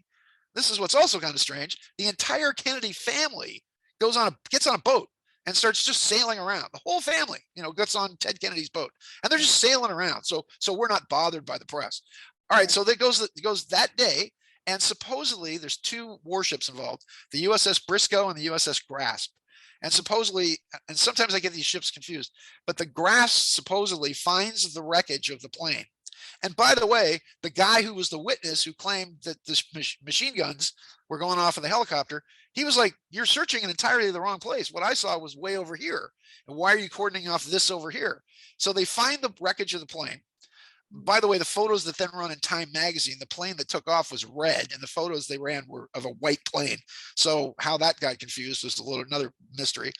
this is what's also kind of strange. The entire Kennedy family gets on a boat and starts just sailing around. The whole family, gets on Ted Kennedy's boat, and they're just sailing around. So we're not bothered by the press. All right. So that goes that day. And supposedly there's two warships involved, the USS Briscoe and the USS Grasp. And supposedly, and sometimes I get these ships confused, but the Grasp supposedly finds the wreckage of the plane. And by the way, the guy who was the witness who claimed that the machine guns were going off in the helicopter, he was like, you're searching in entirely the wrong place. What I saw was way over here. And why are you cordoning off this over here? So they find the wreckage of the plane. By the way, the photos that then run in Time magazine, the plane that took off was red, and the photos they ran were of a white plane. So how that got confused was another mystery.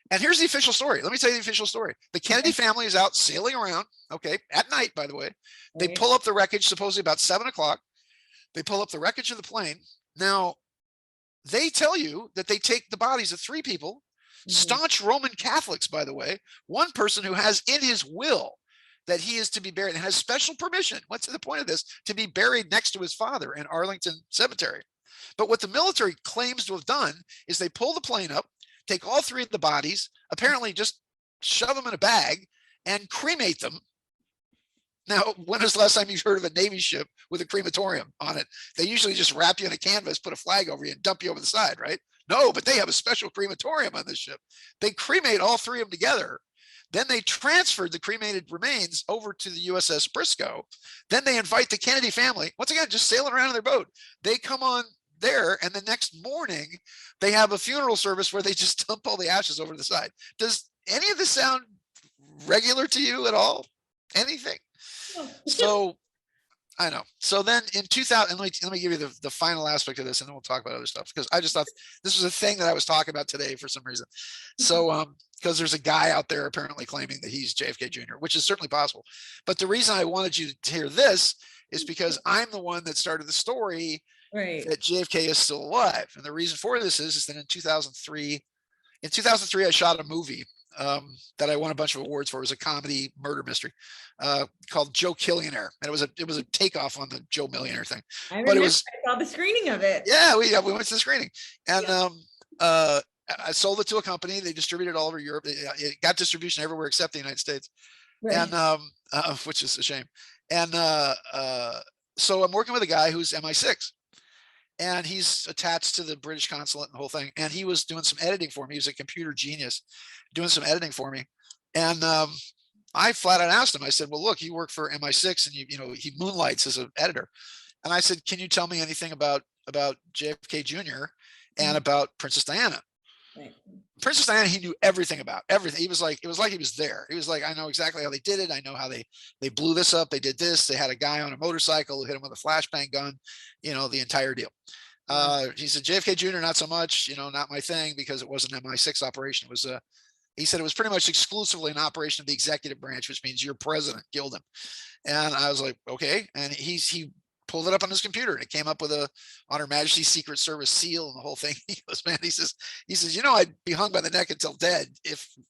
And here's the official story. Let me tell you the official story. The Kennedy family is out sailing around, at night, by the way. They pull up the wreckage, supposedly about 7 o'clock. They pull up the wreckage of the plane. Now, they tell you that they take the bodies of 3 people, staunch Roman Catholics, by the way, one person who has in his will that he is to be buried and has special permission. What's the point of this? To be buried next to his father in Arlington Cemetery. But what the military claims to have done is they pull the plane up, take all 3 of the bodies, apparently just shove them in a bag and cremate them. Now, when was the last time you heard of a Navy ship with a crematorium on it? They usually just wrap you in a canvas, put a flag over you, and dump you over the side, right? No, but they have a special crematorium on this ship. They cremate all 3 of them together. Then they transferred the cremated remains over to the USS Briscoe. Then they invite the Kennedy family, once again, just sailing around in their boat. They come on there, and the next morning, they have a funeral service where they just dump all the ashes over to the side. Does any of this sound regular to you at all? Anything? So I know. So then in 2000, let me give you the final aspect of this, and then we'll talk about other stuff, because I just thought this was a thing that I was talking about today for some reason. So because there's a guy out there apparently claiming that he's JFK Jr., which is certainly possible. But the reason I wanted you to hear this is because I'm the one that started the story that JFK is still alive. And the reason for this is that in 2003, I shot a movie that I won a bunch of awards for. It was a comedy murder mystery called Joe Killionaire, and it was a takeoff on the Joe Millionaire thing. I saw the screening of it. Yeah, we went to the screening, and I sold it to a company. They distributed it all over Europe. It got distribution everywhere except the United States, and which is a shame. And so I'm working with a guy who's MI6. And he's attached to the British consulate and the whole thing. And he was doing some editing for me. He was a computer genius doing some editing for me. And I flat out asked him, I said, well, look, you work for MI6 and he moonlights as an editor. And I said, can you tell me anything about JFK Jr. and about Princess Diana? Right. Princess Diana, he knew everything about everything. It was like he was there. He was like, I know exactly how they did it. I know how they blew this up. They did this. They had a guy on a motorcycle who hit him with a flashbang gun, the entire deal. He said, JFK Jr., not so much, not my thing, because it wasn't an MI6 operation. It was he said it was pretty much exclusively an operation of the executive branch, which means your president killed him. And I was like, okay. And he pulled it up on his computer, and it came up with on Her Majesty's Secret Service seal and the whole thing. He goes, man, he says, I'd be hung by the neck until dead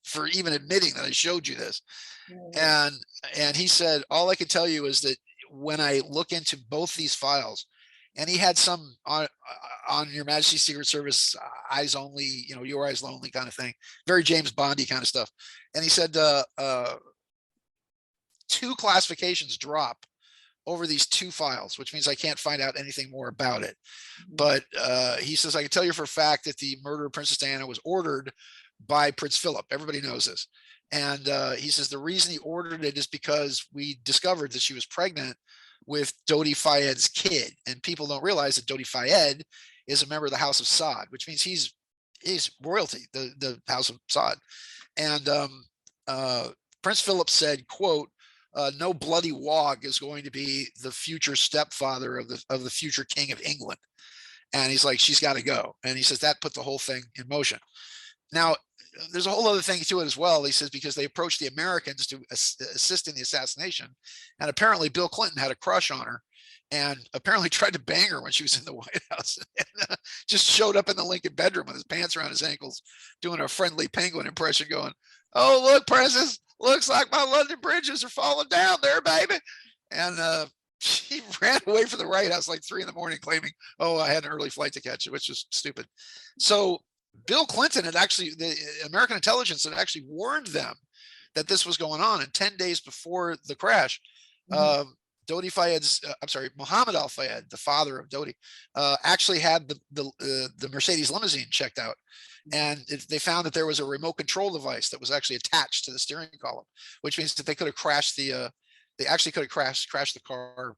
for even admitting that I showed you this. And he said, all I can tell you is that when I look into both these files, and he had some on Your Majesty's Secret Service eyes only, your eyes only kind of thing, very James Bondy kind of stuff. And he said 2 classifications drop over these 2 files, which means I can't find out anything more about it. But he says, I can tell you for a fact that the murder of Princess Diana was ordered by Prince Philip. Everybody knows this. And he says the reason he ordered it is because we discovered that she was pregnant with Dodi Fayed's kid. And people don't realize that Dodi Fayed is a member of the House of Saud, which means he's royalty, the House of Saud. And Prince Philip said, quote, no bloody wog is going to be the future stepfather of the future king of England. And he's like, she's got to go. And he says that put the whole thing in motion. Now, there's a whole other thing to it as well. He says, because they approached the Americans to assist in the assassination. And apparently Bill Clinton had a crush on her and apparently tried to bang her when she was in the White House, and just showed up in the Lincoln bedroom with his pants around his ankles, doing a friendly penguin impression going, oh, look, Princess, looks like my London bridges are falling down there, baby. And she ran away from the White House like 3 a.m, claiming, oh, I had an early flight to catch it, which is stupid. So Bill Clinton had actually, the American intelligence had actually warned them that this was going on. And 10 days before the crash, Dodi Fayed's, Mohammed Al Fayed, the father of Dodi, actually had the Mercedes limousine checked out. And they found that there was a remote control device that was actually attached to the steering column, which means that they could have crashed they actually could have crashed the car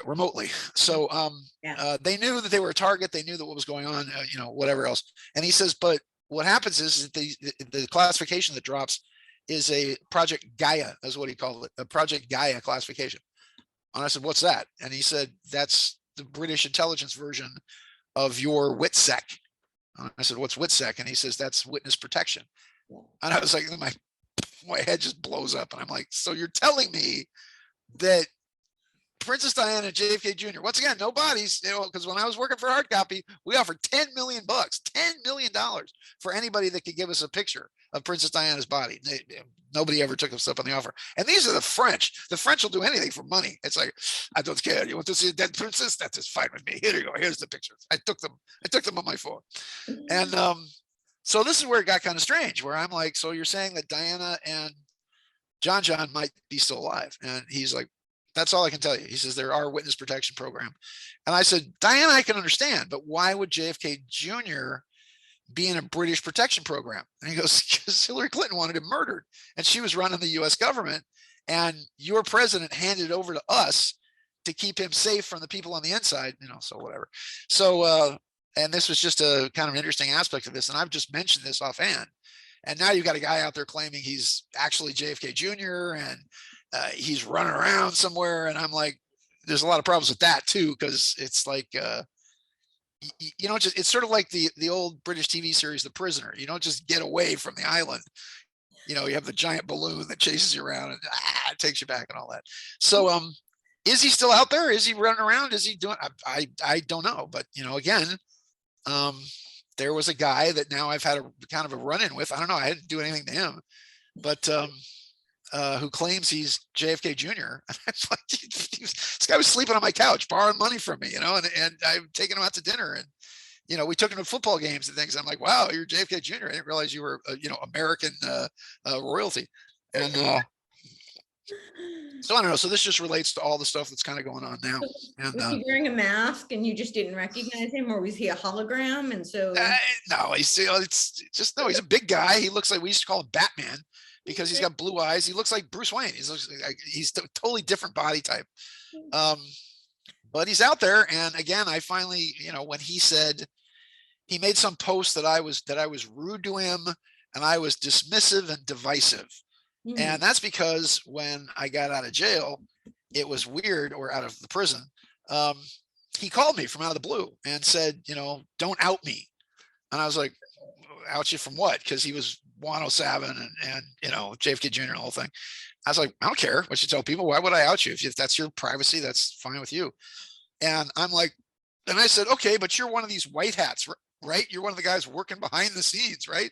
remotely. So they knew that they were a target. They knew that what was going on, whatever else. And he says, but what happens is that the classification that drops is a Project Gaia, is what he called it, a Project Gaia classification. And I said, what's that? And he said, that's the British intelligence version of your WITSEC. And I said, what's WITSEC? And he says, that's witness protection. And I was like, my head just blows up. And I'm like, so you're telling me that Princess Diana and JFK Jr., once again, no bodies, because when I was working for Hard Copy, we offered $10 million for anybody that could give us a picture of Princess Diana's body. Nobody ever took us up on the offer. And these are the French. The French will do anything for money. It's like, I don't care. You want to see a dead princess? That's just fine with me. Here you go. Here's the pictures. I took them on my phone. And so this is where it got kind of strange, where I'm like, so you're saying that Diana and John might be still alive? And he's like, that's all I can tell you. He says, there are witness protection program. And I said, Diana, I can understand, but why would JFK Jr. be in a British protection program? And he goes, because Hillary Clinton wanted him murdered and she was running the US government, and your president handed it over to us to keep him safe from the people on the inside, so whatever. So, and this was just a kind of an interesting aspect of this. And I've just mentioned this offhand. And now you've got a guy out there claiming he's actually JFK Jr. and he's running around somewhere. And I'm like, there's a lot of problems with that too, because it's like, it's sort of like the old British TV series, The Prisoner. You don't just get away from the island. You have the giant balloon that chases you around and it takes you back and all that. So, is he still out there? Is he running around? Is he doing? I don't know. But again, there was a guy that now I've had a kind of a run-in with. I don't know. I didn't do anything to him, but who claims he's JFK Jr. This guy was sleeping on my couch, borrowing money from me, and I've taken him out to dinner, and we took him to football games and things. I'm like, wow, you're JFK Jr. I didn't realize you were, American royalty. And so I don't know. So this just relates to all the stuff that's kind of going on now. And, was he wearing a mask and you just didn't recognize him, or was he a hologram? And so no, he's a big guy. He looks like, we used to call him Batman, because he's got blue eyes. He looks like Bruce Wayne. He's a totally different body type. But he's out there. And again, I finally, when he said, he made some post that I was rude to him and I was dismissive and divisive. Mm-hmm. And that's because when I got out of jail, it was weird, or out of the prison. He called me from out of the blue and said, don't out me. And I was like, out you from what? Because he was 107 and JFK Jr. and the whole thing. I was like, I don't care what you tell people. Why would I out you? If that's your privacy, that's fine with you. And I'm like, and I said, okay, but you're one of these white hats, right? You're one of the guys working behind the scenes, right?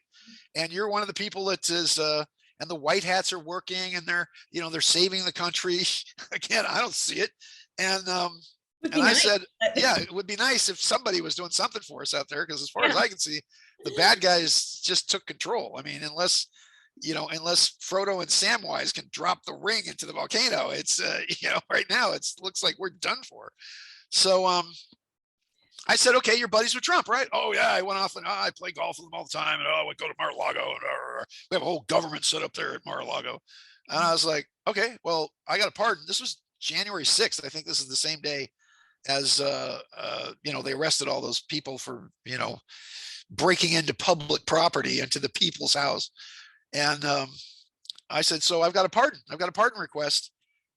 And you're one of the people that is, and the white hats are working and they're saving the country. Again, I don't see it. And Would and be I nice. said, yeah, it would be nice if somebody was doing something for us out there, because as far as I can see, the bad guys just took control. I mean, unless Frodo and Samwise can drop the ring into the volcano, it's right now it looks like we're done for. So I said, okay, you're buddies with Trump, right? Oh yeah, I went off and I play golf with him all the time, and we go to Mar-a-Lago, and we have a whole government set up there at Mar-a-Lago. And I was like, okay, well, I got a pardon. This was January 6th. I think this is the same day as they arrested all those people for breaking into public property, into the people's house. And I said, so I've got a pardon. I've got a pardon request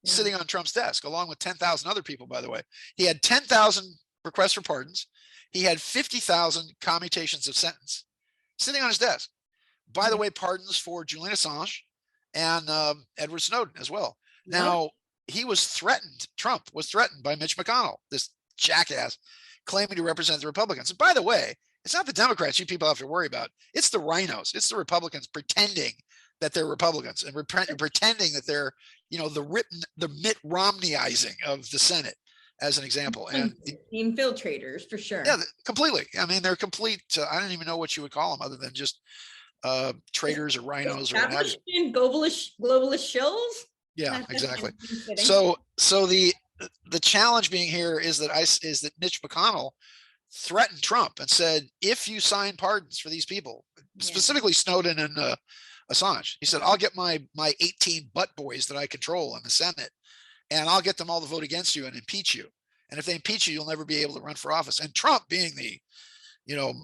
sitting on Trump's desk, along with 10,000 other people, by the way. He had 10,000 requests for pardons. He had 50,000 commutations of sentence sitting on his desk. By the way, pardons for Julian Assange and Edward Snowden as well. Now, Trump was threatened by Mitch McConnell, this jackass, claiming to represent the Republicans. And by the way, it's not the Democrats you people have to worry about. It's the rhinos. It's the Republicans pretending that they're Republicans and pretending that they're, the Mitt Romneyizing of the Senate, as an example. And the infiltrators, for sure. Yeah, completely. I mean, they're complete. I don't even know what you would call them other than just traitors or rhinos or whatever. Globalist shills. Yeah, exactly. So the challenge being here is that Mitch McConnell threatened Trump and said, if you sign pardons for these people, specifically Snowden and Assange, he said, I'll get my 18 butt boys that I control in the Senate, and I'll get them all to vote against you and impeach you. And if they impeach you, you'll never be able to run for office. And Trump, being the,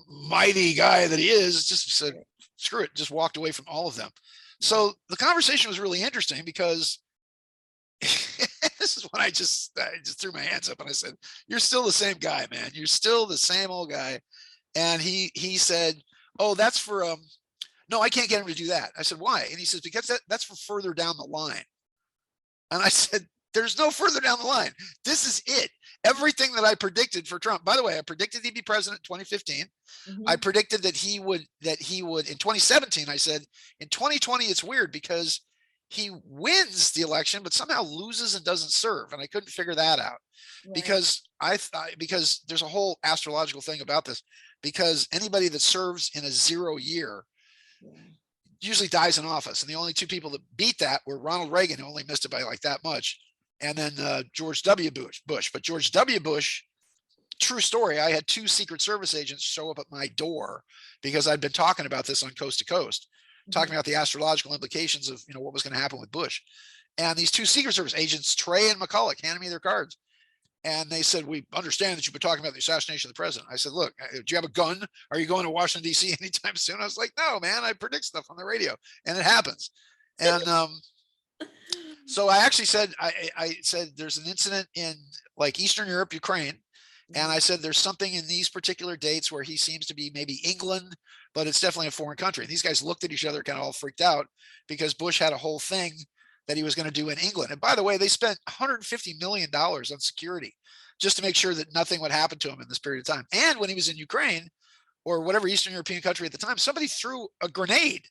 mighty guy that he is, just said, screw it, just walked away from all of them. So the conversation was really interesting because this is when I just threw my hands up and I said, you're still the same guy, man. You're still the same old guy. And he said, oh, that's for, no, I can't get him to do that. I said, why? And he says, because that's for further down the line. And I said, there's no further down the line. This is it. Everything that I predicted for Trump. By the way, I predicted he'd be president in 2015. I predicted that he would in 2017. I said in 2020, it's weird because he wins the election, but somehow loses and doesn't serve. And I couldn't figure that out because because there's a whole astrological thing about this, because anybody that serves in a 0 year usually dies in office. And the only two people that beat that were Ronald Reagan, who only missed it by like that much, and then George W. Bush. But George W. Bush, true story, I had 2 Secret Service agents show up at my door because I'd been talking about this on Coast to Coast, talking about the astrological implications of what was going to happen with Bush. And these 2 Secret Service agents, Trey and McCulloch, handed me their cards. And they said, we understand that you've been talking about the assassination of the president. I said, look, do you have a gun? Are you going to Washington, D.C. anytime soon? I was like, no, man, I predict stuff on the radio and it happens. And so I actually said, I said, there's an incident in like Eastern Europe, Ukraine. And I said, there's something in these particular dates where he seems to be maybe England, but it's definitely a foreign country. And these guys looked at each other, kind of all freaked out because Bush had a whole thing that he was going to do in England. And by the way, they spent $150 million on security just to make sure that nothing would happen to him in this period of time. And when he was in Ukraine or whatever Eastern European country at the time, somebody threw a grenade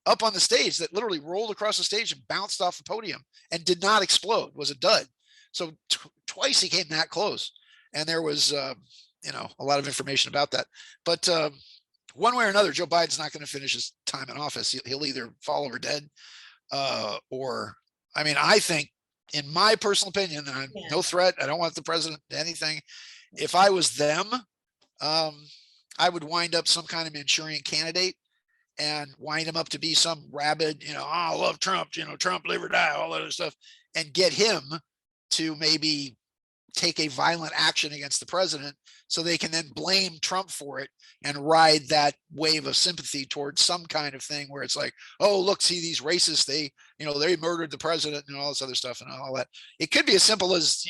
up on the stage that literally rolled across the stage and bounced off the podium and did not explode, was a dud. So twice he came that close. And there was, a lot of information about that. But one way or another, Joe Biden's not going to finish his time in office. He'll either fall over dead I think, in my personal opinion, and I'm no threat, I don't want the president to anything. If I was them, I would wind up some kind of Manchurian candidate and wind him up to be some rabid, I love Trump, Trump live or die, all that other stuff, and get him to maybe take a violent action against the president so they can then blame Trump for it and ride that wave of sympathy towards some kind of thing where it's like, oh, look, see these racists, they murdered the president and all this other stuff and all that. It could be as simple as,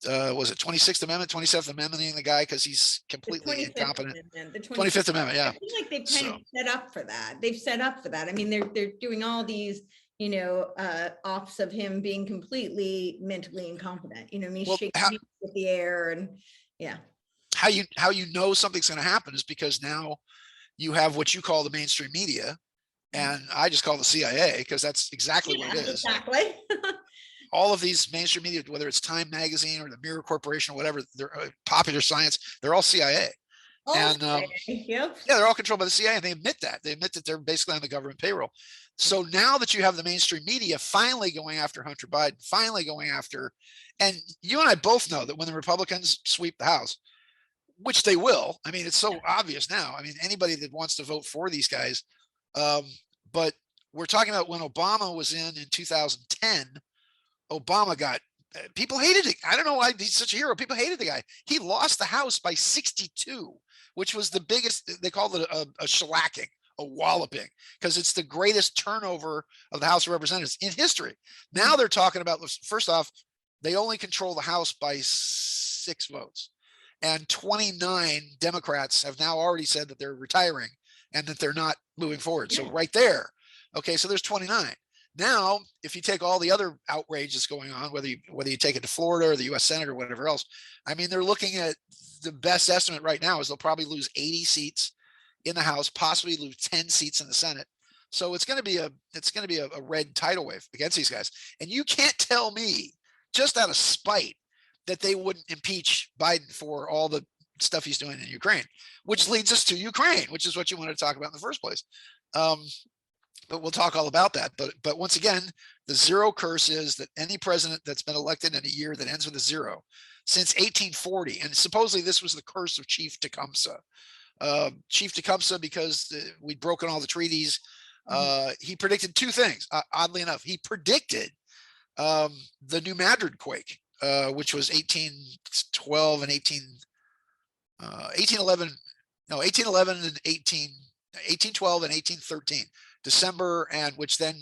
was it 26th Amendment, 27th Amendment, the guy, because he's completely incompetent. The 25th Amendment, yeah. I feel like they've kind of set up for that. They've set up for that. I mean, they're doing all these, offs of him being completely mentally incompetent. Shaking with the air and How you know something's going to happen is because now you have what you call the mainstream media, and I just call the CIA because that's exactly what it is. Exactly. all of these mainstream media, whether it's Time Magazine or the Mirror Corporation or whatever, they're Popular Science, they're all CIA. And yep. yeah, they're all controlled by the CIA, and they admit that. They admit that they're basically on the government payroll. So now that you have the mainstream media finally going after Hunter Biden, finally going after, and you and I both know that when the Republicans sweep the House, which they will, I mean, it's so obvious now. I mean, anybody that wants to vote for these guys, but we're talking about when Obama was in 2010, Obama got, people hated it. I don't know why he's such a hero. People hated the guy. He lost the House by 62, which was the biggest, they called it a shellacking, a walloping, because it's the greatest turnover of the House of Representatives in history. Now they're talking about, first off, they only control the House by 6 votes. And 29 Democrats have now already said that they're retiring and that they're not moving forward. So right there, okay, so there's 29. Now, if you take all the other outrage that's going on, whether you take it to Florida or the U.S. Senate or whatever else, I mean, they're looking at, the best estimate right now is they'll probably lose 80 seats in the House, possibly lose 10 seats in the Senate. So it's going to be a red tidal wave against these guys. And you can't tell me, just out of spite, that they wouldn't impeach Biden for all the stuff he's doing in Ukraine, which leads us to Ukraine, which is what you wanted to talk about in the first place. But we'll talk all about that. But once again, the zero curse is that any president that's been elected in a year that ends with a zero since 1840, and supposedly this was the curse of Chief Tecumseh. Chief Tecumseh, because we'd broken all the treaties, he predicted 2 things. Oddly enough, he predicted the New Madrid quake, which was 1812 and 1811 and 1812 and 1813, December, and which then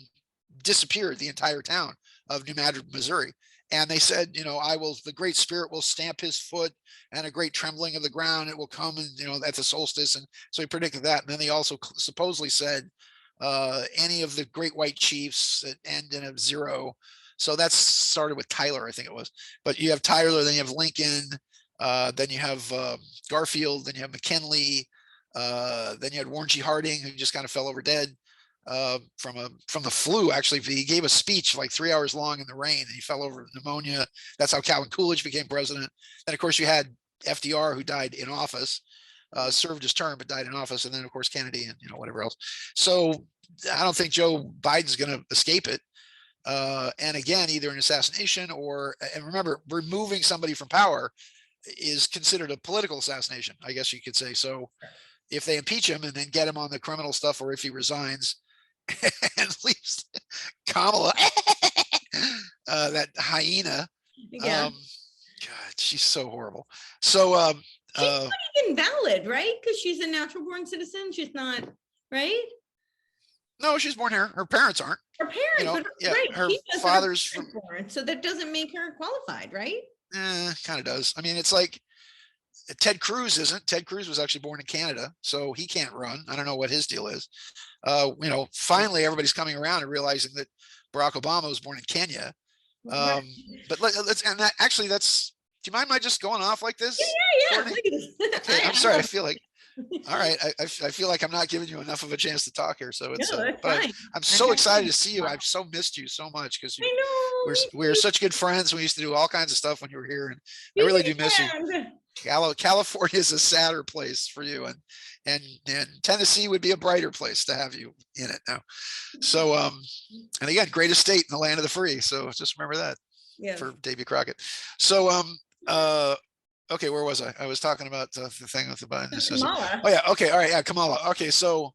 disappeared the entire town of New Madrid, Missouri. And they said, the Great Spirit will stamp his foot, and a great trembling of the ground, it will come, and at the solstice. And so he predicted that. And then they also supposedly said any of the great white chiefs that end in a zero. So that started with Tyler, I think it was. But you have Tyler, then you have Lincoln, then you have Garfield, then you have McKinley, then you had Warren G. Harding, who just kind of fell over dead from the flu. Actually, he gave a speech like 3 hours long in the rain, and he fell over with pneumonia. That's how Calvin Coolidge became president. Then, of course, you had FDR, who died in office, served his term, but died in office. And then, of course, Kennedy and whatever else. So I don't think Joe Biden's going to escape it. And again, either an assassination and remember, removing somebody from power is considered a political assassination, I guess you could say. So if they impeach him and then get him on the criminal stuff, or if he resigns and leaves Kamala, that hyena, God, she's so horrible. So she's not even valid, right? Because she's a natural born citizen. She's not, right? No, she's born here. Her parents aren't. Her parents, right? Her father's from born, so that doesn't make her qualified, right? Kind of does. I mean, it's like Ted Cruz isn't. Ted Cruz was actually born in Canada, so he can't run. I don't know what his deal is. Finally, everybody's coming around and realizing that Barack Obama was born in Kenya. But let's, and that actually, that's. Do you mind my just going off like this? Yeah. Okay, I'm sorry. I feel like. All right, I feel like I'm not giving you enough of a chance to talk here, so it's. But I'm so excited to see you. I've so missed you so much because we're such good friends. We used to do all kinds of stuff when you were here, and I really do miss you. California is a sadder place for you, and Tennessee would be a brighter place to have you in it now. So and again, greatest state in the land of the free. So just remember that for Davy Crockett. So okay, where was I? I was talking about the thing with the Biden. Kamala. Oh yeah, okay, all right, yeah, Kamala. Okay, so all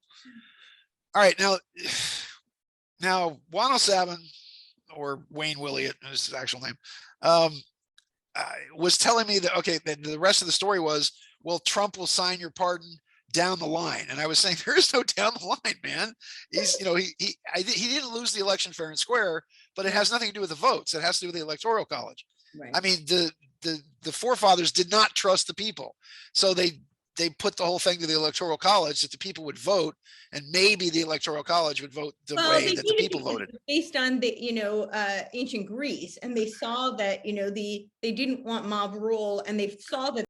right, now 107, or Wayne Williott is his actual name, was telling me that the rest of the story was, well, Trump will sign your pardon down the line, and I was saying there is no down the line, man. He's he didn't lose the election fair and square, but it has nothing to do with the votes. It has to do with the Electoral College. Right. I mean, the forefathers did not trust the people, so they put the whole thing to the Electoral College that the people would vote, and maybe the Electoral College would vote the way that the people voted. Based on the ancient Greece, and they saw that they didn't want mob rule, and they saw that